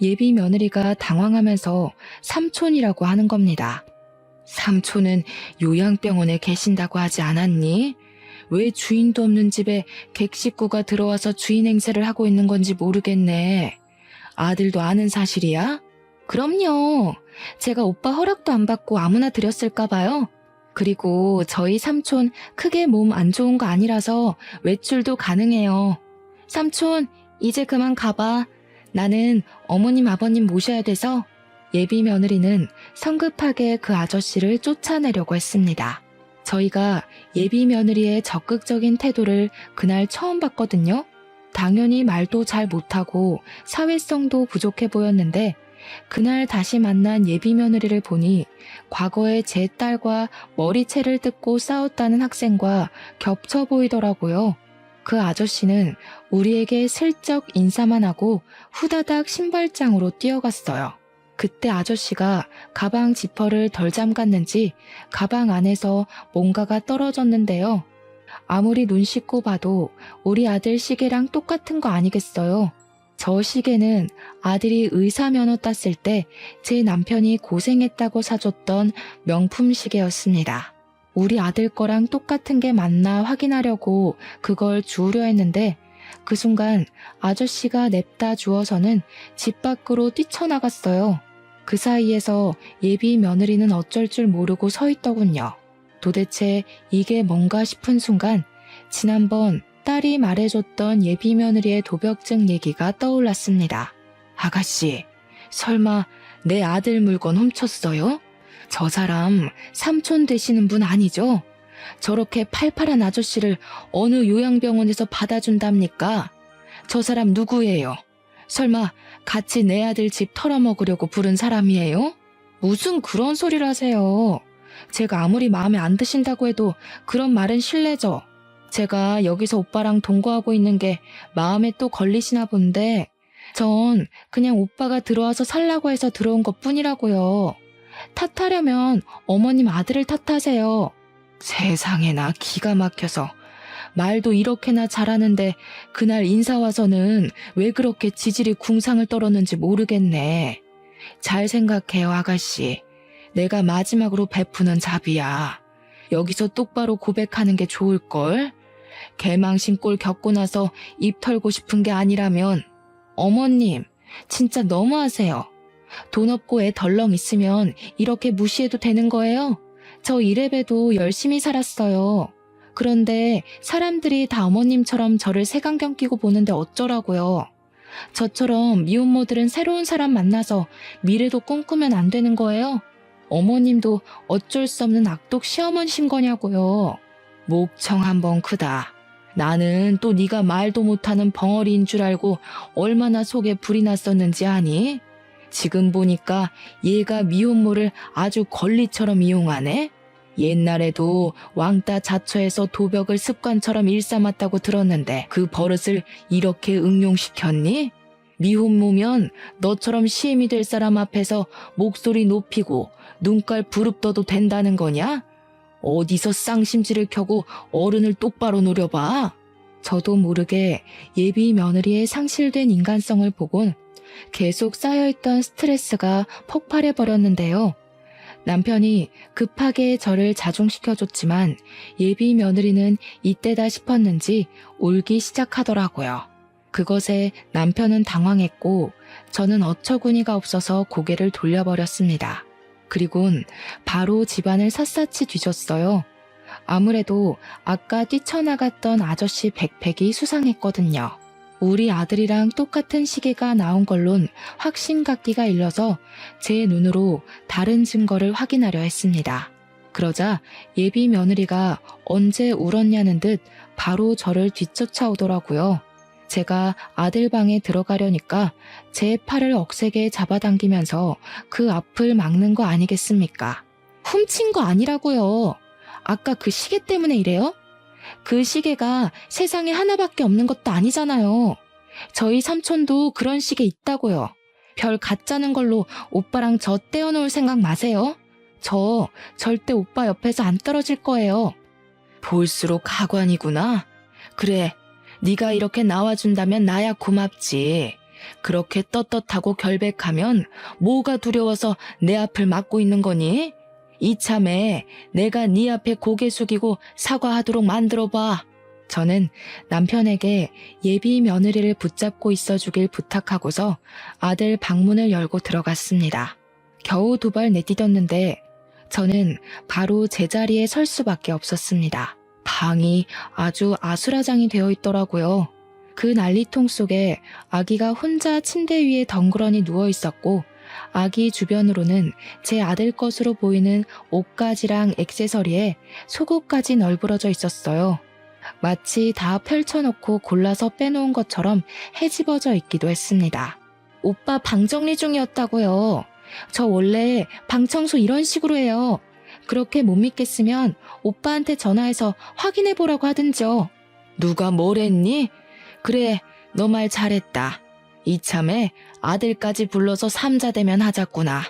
예비 며느리가 당황하면서 삼촌이라고 하는 겁니다. 삼촌은 요양병원에 계신다고 하지 않았니? 왜 주인도 없는 집에 객식구가 들어와서 주인 행세를 하고 있는 건지 모르겠네. 아들도 아는 사실이야? 그럼요. 제가 오빠 허락도 안 받고 아무나 드렸을까 봐요. 그리고 저희 삼촌 크게 몸 안 좋은 거 아니라서 외출도 가능해요. 삼촌, 이제 그만 가봐. 나는 어머님 아버님 모셔야 돼서. 예비 며느리는 성급하게 그 아저씨를 쫓아내려고 했습니다. 저희가 예비 며느리의 적극적인 태도를 그날 처음 봤거든요. 당연히 말도 잘 못하고 사회성도 부족해 보였는데 그날 다시 만난 예비 며느리를 보니 과거에 제 딸과 머리채를 뜯고 싸웠다는 학생과 겹쳐 보이더라고요. 그 아저씨는 우리에게 슬쩍 인사만 하고 후다닥 신발장으로 뛰어갔어요. 그때 아저씨가 가방 지퍼를 덜 잠갔는지 가방 안에서 뭔가가 떨어졌는데요. 아무리 눈 씻고 봐도 우리 아들 시계랑 똑같은 거 아니겠어요? 저 시계는 아들이 의사 면허 땄을 때 제 남편이 고생했다고 사줬던 명품 시계였습니다. 우리 아들 거랑 똑같은 게 맞나 확인하려고 그걸 주우려 했는데 그 순간 아저씨가 냅다 주어서는 집 밖으로 뛰쳐나갔어요. 그 사이에서 예비 며느리는 어쩔 줄 모르고 서 있더군요. 도대체 이게 뭔가 싶은 순간 지난번 딸이 말해줬던 예비 며느리의 도벽증 얘기가 떠올랐습니다. 아가씨, 설마 내 아들 물건 훔쳤어요? 저 사람 삼촌 되시는 분 아니죠? 저렇게 팔팔한 아저씨를 어느 요양병원에서 받아준답니까? 저 사람 누구예요? 설마 같이 내 아들 집 털어먹으려고 부른 사람이에요? 무슨 그런 소리를 하세요. 제가 아무리 마음에 안 드신다고 해도 그런 말은 실례죠. 제가 여기서 오빠랑 동거하고 있는 게 마음에 또 걸리시나 본데 전 그냥 오빠가 들어와서 살라고 해서 들어온 것뿐이라고요. 탓하려면 어머님 아들을 탓하세요. 세상에나 기가 막혀서 말도 이렇게나 잘하는데 그날 인사 와서는 왜 그렇게 지질이 궁상을 떨었는지 모르겠네. 잘 생각해요, 아가씨. 내가 마지막으로 베푸는 자비야. 여기서 똑바로 고백하는 게 좋을걸? 개망신 꼴 겪고 나서 입 털고 싶은 게 아니라면 어머님, 진짜 너무하세요. 돈 없고 애 덜렁 있으면 이렇게 무시해도 되는 거예요? 저 이래봬도 열심히 살았어요. 그런데 사람들이 다 어머님처럼 저를 색안경 끼고 보는데 어쩌라고요. 저처럼 미혼모들은 새로운 사람 만나서 미래도 꿈꾸면 안 되는 거예요? 어머님도 어쩔 수 없는 악독 시어머니신 거냐고요. 목청 한번 크다. 나는 또 네가 말도 못하는 벙어리인 줄 알고 얼마나 속에 불이 났었는지 아니? 지금 보니까 얘가 미혼모를 아주 권리처럼 이용하네? 옛날에도 왕따 자처해서 도벽을 습관처럼 일삼았다고 들었는데 그 버릇을 이렇게 응용시켰니? 미혼모면 너처럼 시엠이 될 사람 앞에서 목소리 높이고 눈깔 부릅떠도 된다는 거냐? 어디서 쌍심지를 켜고 어른을 똑바로 노려봐. 저도 모르게 예비 며느리의 상실된 인간성을 보곤 계속 쌓여있던 스트레스가 폭발해버렸는데요. 남편이 급하게 저를 자중시켜줬지만 예비 며느리는 이때다 싶었는지 울기 시작하더라고요. 그것에 남편은 당황했고 저는 어처구니가 없어서 고개를 돌려버렸습니다. 그리곤 바로 집안을 샅샅이 뒤졌어요. 아무래도 아까 뛰쳐나갔던 아저씨 백팩이 수상했거든요. 우리 아들이랑 똑같은 시계가 나온 걸론 확신각기가 일러서 제 눈으로 다른 증거를 확인하려 했습니다. 그러자 예비 며느리가 언제 울었냐는 듯 바로 저를 뒤쫓아오더라고요. 제가 아들 방에 들어가려니까 제 팔을 억세게 잡아당기면서 그 앞을 막는 거 아니겠습니까? 훔친 거 아니라고요. 아까 그 시계 때문에 이래요? 그 시계가 세상에 하나밖에 없는 것도 아니잖아요. 저희 삼촌도 그런 시계 있다고요. 별 가짜는 걸로 오빠랑 저 떼어놓을 생각 마세요. 저 절대 오빠 옆에서 안 떨어질 거예요. 볼수록 가관이구나. 그래, 네가 이렇게 나와준다면 나야 고맙지. 그렇게 떳떳하고 결백하면 뭐가 두려워서 내 앞을 막고 있는 거니? 이참에 내가 네 앞에 고개 숙이고 사과하도록 만들어봐. 저는 남편에게 예비 며느리를 붙잡고 있어주길 부탁하고서 아들 방문을 열고 들어갔습니다. 겨우 2발 내디뎠는데 저는 바로 제자리에 설 수밖에 없었습니다. 방이 아주 아수라장이 되어 있더라고요. 그 난리통 속에 아기가 혼자 침대 위에 덩그러니 누워 있었고 아기 주변으로는 제 아들 것으로 보이는 옷가지랑 액세서리에 속옷까지 널브러져 있었어요. 마치 다 펼쳐놓고 골라서 빼놓은 것처럼 헤집어져 있기도 했습니다. 오빠 방 정리 중이었다고요. 저 원래 방 청소 이런 식으로 해요. 그렇게 못 믿겠으면 오빠한테 전화해서 확인해보라고 하든지요. 누가 뭘 했니? 그래, 너 말 잘했다. 이참에 아들까지 불러서 삼자대면 하자꾸나.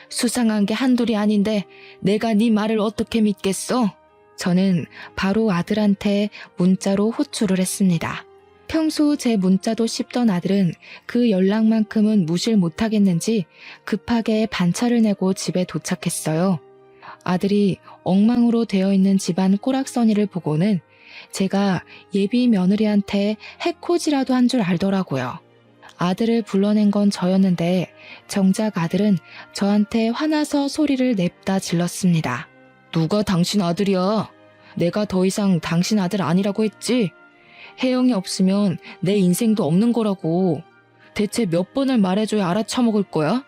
수상한 게 한둘이 아닌데 내가 네 말을 어떻게 믿겠어? 저는 바로 아들한테 문자로 호출을 했습니다. 평소 제 문자도 씹던 아들은 그 연락만큼은 무시를 못하겠는지 급하게 반차를 내고 집에 도착했어요. 아들이 엉망으로 되어 있는 집안 꼬락서니를 보고는 제가 예비 며느리한테 해코지라도 한 줄 알더라고요. 아들을 불러낸 건 저였는데 정작 아들은 저한테 화나서 소리를 냅다 질렀습니다. 누가 당신 아들이야? 내가 더 이상 당신 아들 아니라고 했지? 혜영이 없으면 내 인생도 없는 거라고. 대체 몇 번을 말해줘야 알아쳐먹을 거야?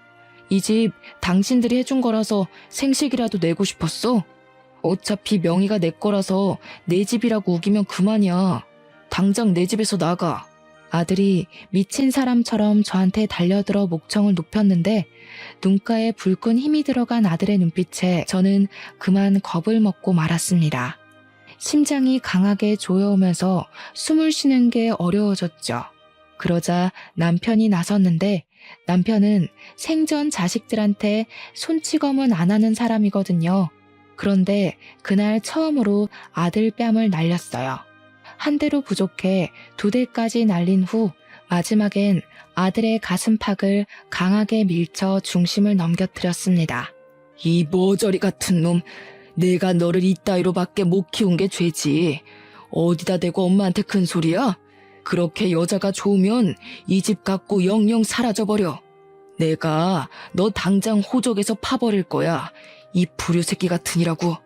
이 집 당신들이 해준 거라서 생식이라도 내고 싶었어? 어차피 명의가 내 거라서 내 집이라고 우기면 그만이야. 당장 내 집에서 나가. 아들이 미친 사람처럼 저한테 달려들어 목청을 높였는데 눈가에 불끈 힘이 들어간 아들의 눈빛에 저는 그만 겁을 먹고 말았습니다. 심장이 강하게 조여오면서 숨을 쉬는 게 어려워졌죠. 그러자 남편이 나섰는데 남편은 생전 자식들한테 손찌검은 안 하는 사람이거든요. 그런데 그날 처음으로 아들 뺨을 날렸어요. 한 대로 부족해 2대까지 날린 후 마지막엔 아들의 가슴팍을 강하게 밀쳐 중심을 넘겨뜨렸습니다. 이 모저리 같은 놈, 내가 너를 이따위로밖에 못 키운 게 죄지. 어디다 대고 엄마한테 큰 소리야? 그렇게 여자가 좋으면 이 집 갖고 영영 사라져버려. 내가 너 당장 호적에서 파버릴 거야. 이 불효 새끼 같으니라고.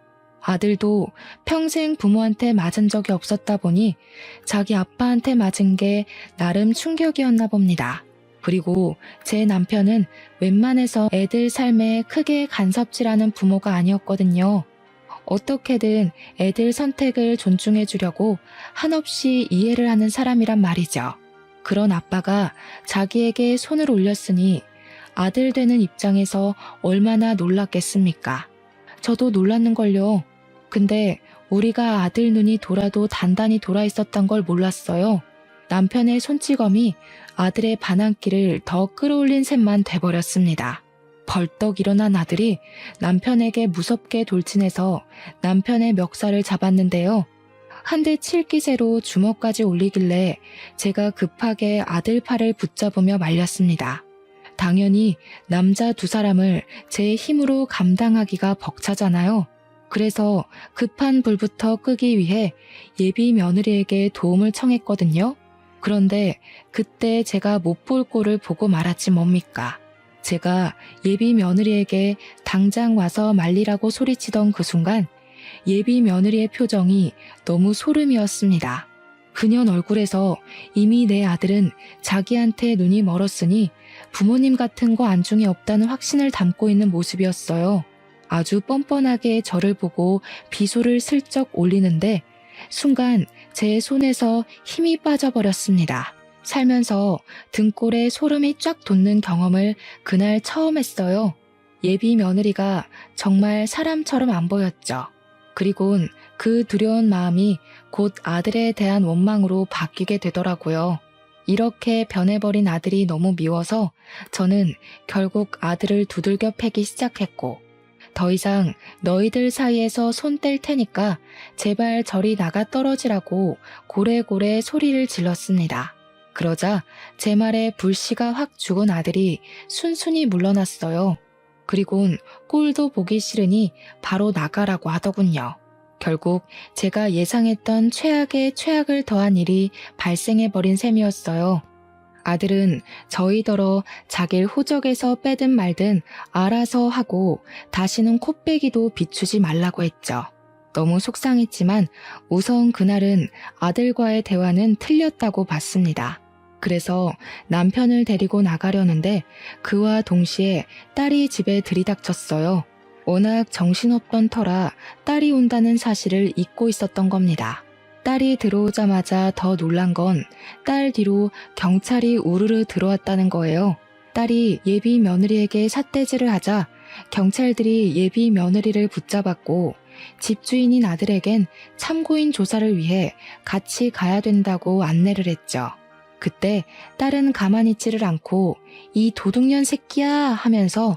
아들도 평생 부모한테 맞은 적이 없었다 보니 자기 아빠한테 맞은 게 나름 충격이었나 봅니다. 그리고 제 남편은 웬만해서 애들 삶에 크게 간섭질하는 부모가 아니었거든요. 어떻게든 애들 선택을 존중해 주려고 한없이 이해를 하는 사람이란 말이죠. 그런 아빠가 자기에게 손을 올렸으니 아들 되는 입장에서 얼마나 놀랐겠습니까? 저도 놀랐는걸요. 근데 우리가 아들 눈이 돌아도 단단히 돌아 있었던 걸 몰랐어요. 남편의 손찌검이 아들의 반항기를 더 끌어올린 셈만 돼버렸습니다. 벌떡 일어난 아들이 남편에게 무섭게 돌진해서 남편의 멱살을 잡았는데요. 한 대 칠 기세로 주먹까지 올리길래 제가 급하게 아들 팔을 붙잡으며 말렸습니다. 당연히 남자 2사람을 제 힘으로 감당하기가 벅차잖아요. 그래서 급한 불부터 끄기 위해 예비 며느리에게 도움을 청했거든요. 그런데 그때 제가 못 볼 꼴을 보고 말았지 뭡니까. 제가 예비 며느리에게 당장 와서 말리라고 소리치던 그 순간 예비 며느리의 표정이 너무 소름이었습니다. 그년 얼굴에서 이미 내 아들은 자기한테 눈이 멀었으니 부모님 같은 거 안중에 없다는 확신을 담고 있는 모습이었어요. 아주 뻔뻔하게 저를 보고 비소를 슬쩍 올리는데 순간 제 손에서 힘이 빠져버렸습니다. 살면서 등골에 소름이 쫙 돋는 경험을 그날 처음 했어요. 예비 며느리가 정말 사람처럼 안 보였죠. 그리곤 그 두려운 마음이 곧 아들에 대한 원망으로 바뀌게 되더라고요. 이렇게 변해버린 아들이 너무 미워서 저는 결국 아들을 두들겨 패기 시작했고 더 이상 너희들 사이에서 손 뗄 테니까 제발 저리 나가 떨어지라고 고래고래 소리를 질렀습니다. 그러자 제 말에 불씨가 확 죽은 아들이 순순히 물러났어요. 그리곤 꼴도 보기 싫으니 바로 나가라고 하더군요. 결국 제가 예상했던 최악에 최악을 더한 일이 발생해버린 셈이었어요. 아들은 저희더러 자길 호적에서 빼든 말든 알아서 하고 다시는 콧배기도 비추지 말라고 했죠. 너무 속상했지만 우선 그날은 아들과의 대화는 틀렸다고 봤습니다. 그래서 남편을 데리고 나가려는데 그와 동시에 딸이 집에 들이닥쳤어요. 워낙 정신없던 터라 딸이 온다는 사실을 잊고 있었던 겁니다. 딸이 들어오자마자 더 놀란 건 딸 뒤로 경찰이 우르르 들어왔다는 거예요. 딸이 예비 며느리에게 삿대질을 하자 경찰들이 예비 며느리를 붙잡았고 집주인인 아들에겐 참고인 조사를 위해 같이 가야 된다고 안내를 했죠. 그때 딸은 가만히 있지를 않고 이 도둑년 새끼야 하면서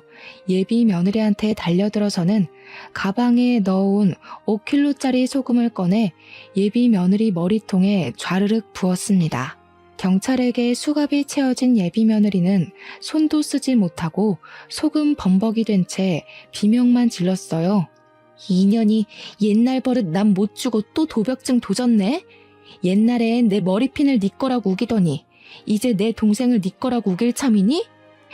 예비 며느리한테 달려들어서는 가방에 넣어온 5kg짜리 소금을 꺼내 예비 며느리 머리통에 좌르륵 부었습니다. 경찰에게 수갑이 채워진 예비 며느리는 손도 쓰지 못하고 소금 범벅이 된 채 비명만 질렀어요. 이년이 옛날 버릇 남 못 주고 또 도벽증 도졌네? 옛날엔 내 머리핀을 네 거라고 우기더니 이제 내 동생을 네 거라고 우길 참이니?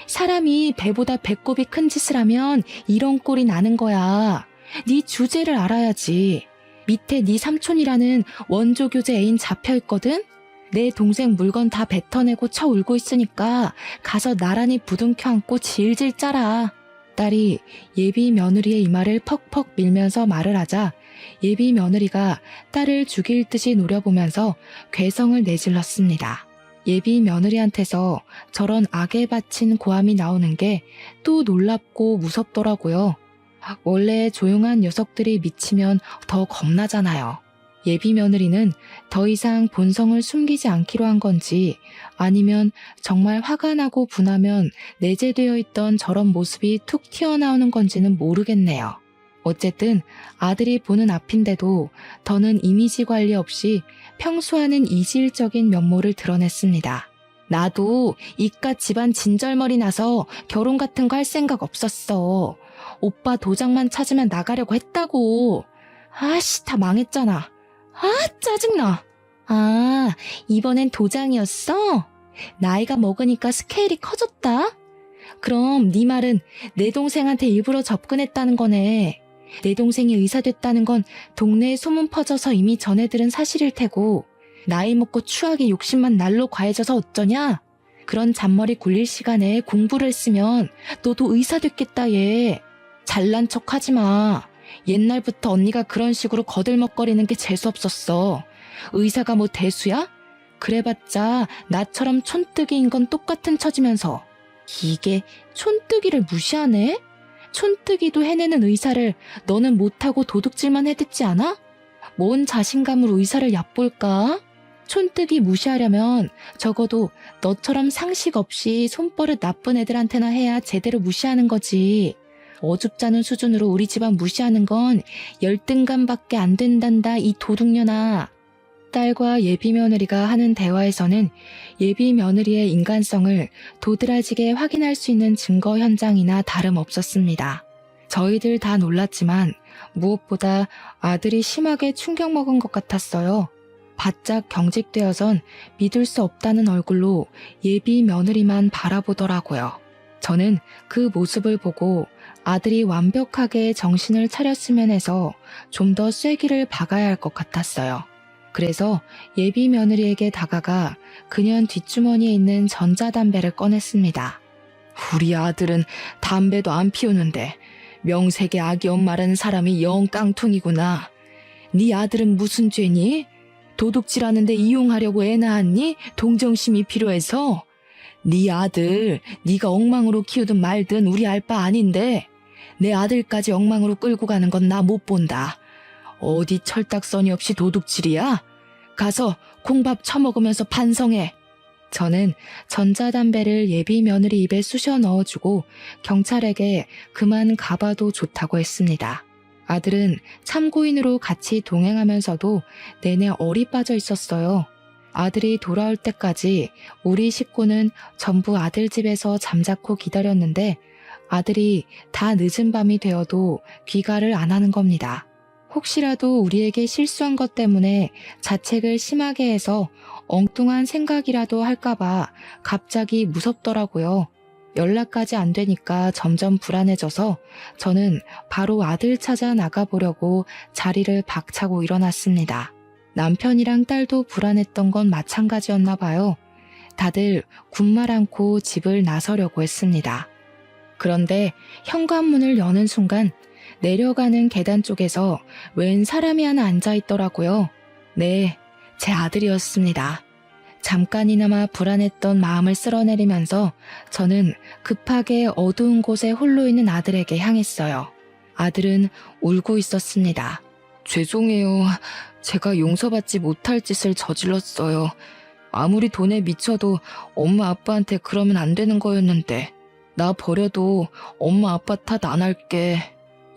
사람이 배보다 배꼽이 큰 짓을 하면 이런 꼴이 나는 거야. 네 주제를 알아야지. 밑에 네 삼촌이라는 원조교제 애인 잡혀있거든? 내 동생 물건 다 뱉어내고 쳐 울고 있으니까 가서 나란히 부둥켜 안고 질질 짜라. 딸이 예비 며느리의 이마를 퍽퍽 밀면서 말을 하자 예비 며느리가 딸을 죽일 듯이 노려보면서 괴성을 내질렀습니다. 예비 며느리한테서 저런 악에 바친 고함이 나오는 게 또 놀랍고 무섭더라고요. 원래 조용한 녀석들이 미치면 더 겁나잖아요. 예비 며느리는 더 이상 본성을 숨기지 않기로 한 건지 아니면 정말 화가 나고 분하면 내재되어 있던 저런 모습이 툭 튀어나오는 건지는 모르겠네요. 어쨌든 아들이 보는 앞인데도 더는 이미지 관리 없이 평소와는 이질적인 면모를 드러냈습니다. 나도 이깟 집안 진절머리 나서 결혼 같은 거 할 생각 없었어. 오빠 도장만 찾으면 나가려고 했다고. 아씨, 다 망했잖아. 짜증나. 이번엔 도장이었어? 나이가 먹으니까 스케일이 커졌다? 그럼 네 말은 내 동생한테 일부러 접근했다는 거네. 내 동생이 의사 됐다는 건 동네에 소문 퍼져서 이미 전해 들은 사실일 테고 나이 먹고 추하게 욕심만 날로 과해져서 어쩌냐? 그런 잔머리 굴릴 시간에 공부를 했으면 너도 의사 됐겠다 얘. 잘난 척 하지 마. 옛날부터 언니가 그런 식으로 거들먹거리는 게 재수없었어. 의사가 뭐 대수야? 그래봤자 나처럼 촌뜨기인 건 똑같은 처지면서. 이게 촌뜨기를 무시하네? 촌뜨기도 해내는 의사를 너는 못하고 도둑질만 해댔지 않아? 뭔 자신감으로 의사를 얕볼까? 촌뜨기 무시하려면 적어도 너처럼 상식 없이 손버릇 나쁜 애들한테나 해야 제대로 무시하는 거지. 어줍잖은 수준으로 우리 집안 무시하는 건 열등감밖에 안 된단다 이 도둑년아. 딸과 예비 며느리가 하는 대화에서는 예비 며느리의 인간성을 도드라지게 확인할 수 있는 증거 현장이나 다름없었습니다. 저희들 다 놀랐지만 무엇보다 아들이 심하게 충격먹은 것 같았어요. 바짝 경직되어선 믿을 수 없다는 얼굴로 예비 며느리만 바라보더라고요. 저는 그 모습을 보고 아들이 완벽하게 정신을 차렸으면 해서 좀 더 쐐기를 박아야 할 것 같았어요. 그래서 예비 며느리에게 다가가 그년 뒷주머니에 있는 전자담배를 꺼냈습니다. 우리 아들은 담배도 안 피우는데 명색의 아기 엄마라는 사람이 영 깡통이구나. 네 아들은 무슨 죄니? 도둑질하는데 이용하려고 애 낳았니? 동정심이 필요해서? 네 아들 네가 엉망으로 키우든 말든 우리 알 바 아닌데 내 아들까지 엉망으로 끌고 가는 건 나 못 본다. 어디 철딱서니 없이 도둑질이야? 가서 콩밥 처먹으면서 반성해. 저는 전자담배를 예비 며느리 입에 쑤셔 넣어주고 경찰에게 그만 가봐도 좋다고 했습니다. 아들은 참고인으로 같이 동행하면서도 내내 얼이 빠져 있었어요. 아들이 돌아올 때까지 우리 식구는 전부 아들 집에서 잠자코 기다렸는데 아들이 다 늦은 밤이 되어도 귀가를 안 하는 겁니다. 혹시라도 우리에게 실수한 것 때문에 자책을 심하게 해서 엉뚱한 생각이라도 할까봐 갑자기 무섭더라고요. 연락까지 안 되니까 점점 불안해져서 저는 바로 아들 찾아 나가보려고 자리를 박차고 일어났습니다. 남편이랑 딸도 불안했던 건 마찬가지였나 봐요. 다들 군말 않고 집을 나서려고 했습니다. 그런데 현관문을 여는 순간 내려가는 계단 쪽에서 웬 사람이 하나 앉아있더라고요. 네, 제 아들이었습니다. 잠깐이나마 불안했던 마음을 쓸어내리면서 저는 급하게 어두운 곳에 홀로 있는 아들에게 향했어요. 아들은 울고 있었습니다. 죄송해요. 제가 용서받지 못할 짓을 저질렀어요. 아무리 돈에 미쳐도 엄마 아빠한테 그러면 안 되는 거였는데 나 버려도 엄마 아빠 탓 안 할게.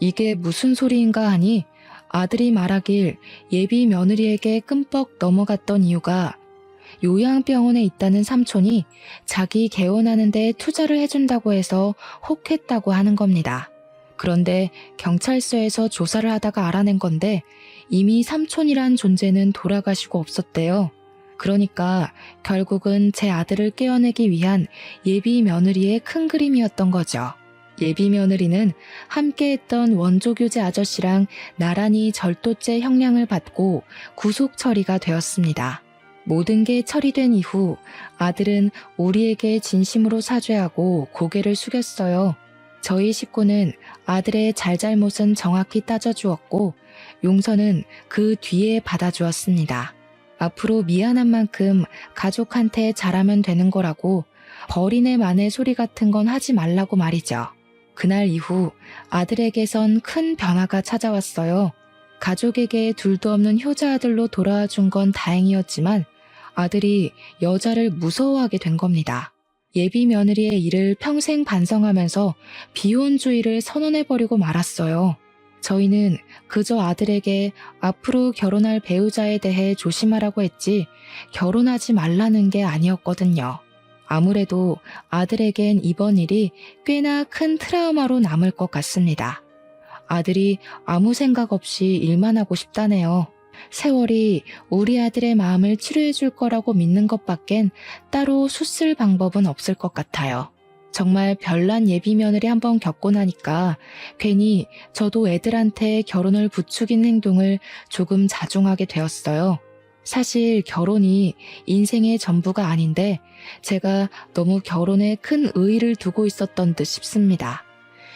이게 무슨 소리인가 하니 아들이 말하길 예비 며느리에게 끔뻑 넘어갔던 이유가 요양병원에 있다는 삼촌이 자기 개원하는 데 투자를 해준다고 해서 혹했다고 하는 겁니다. 그런데 경찰서에서 조사를 하다가 알아낸 건데 이미 삼촌이란 존재는 돌아가시고 없었대요. 그러니까 결국은 제 아들을 깨어내기 위한 예비 며느리의 큰 그림이었던 거죠. 예비 며느리는 함께했던 원조교제 아저씨랑 나란히 절도죄 형량을 받고 구속 처리가 되었습니다. 모든 게 처리된 이후 아들은 우리에게 진심으로 사죄하고 고개를 숙였어요. 저희 식구는 아들의 잘잘못은 정확히 따져주었고 용서는 그 뒤에 받아주었습니다. 앞으로 미안한 만큼 가족한테 잘하면 되는 거라고 버리네 마네 소리 같은 건 하지 말라고 말이죠. 그날 이후 아들에게선 큰 변화가 찾아왔어요. 가족에게 둘도 없는 효자 아들로 돌아와 준 건 다행이었지만 아들이 여자를 무서워하게 된 겁니다. 예비 며느리의 일을 평생 반성하면서 비혼주의를 선언해버리고 말았어요. 저희는 그저 아들에게 앞으로 결혼할 배우자에 대해 조심하라고 했지 결혼하지 말라는 게 아니었거든요. 아무래도 아들에겐 이번 일이 꽤나 큰 트라우마로 남을 것 같습니다. 아들이 아무 생각 없이 일만 하고 싶다네요. 세월이 우리 아들의 마음을 치료해 줄 거라고 믿는 것밖엔 따로 수쓸 방법은 없을 것 같아요. 정말 별난 예비 며느리 한번 겪고 나니까 괜히 저도 애들한테 결혼을 부추긴 행동을 조금 자중하게 되었어요. 사실 결혼이 인생의 전부가 아닌데 제가 너무 결혼에 큰 의의를 두고 있었던 듯 싶습니다.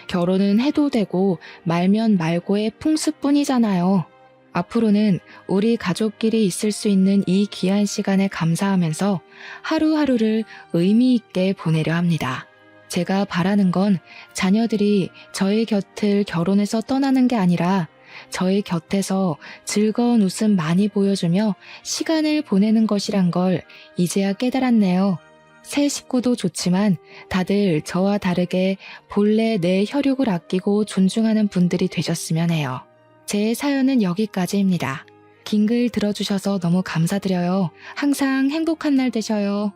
결혼은 해도 되고 말면 말고의 풍습뿐이잖아요. 앞으로는 우리 가족끼리 있을 수 있는 이 귀한 시간에 감사하면서 하루하루를 의미 있게 보내려 합니다. 제가 바라는 건 자녀들이 저의 곁을 결혼해서 떠나는 게 아니라 저의 곁에서 즐거운 웃음 많이 보여주며 시간을 보내는 것이란 걸 이제야 깨달았네요. 새 식구도 좋지만 다들 저와 다르게 본래 내 혈육을 아끼고 존중하는 분들이 되셨으면 해요. 제 사연은 여기까지입니다. 긴 글 들어주셔서 너무 감사드려요. 항상 행복한 날 되셔요.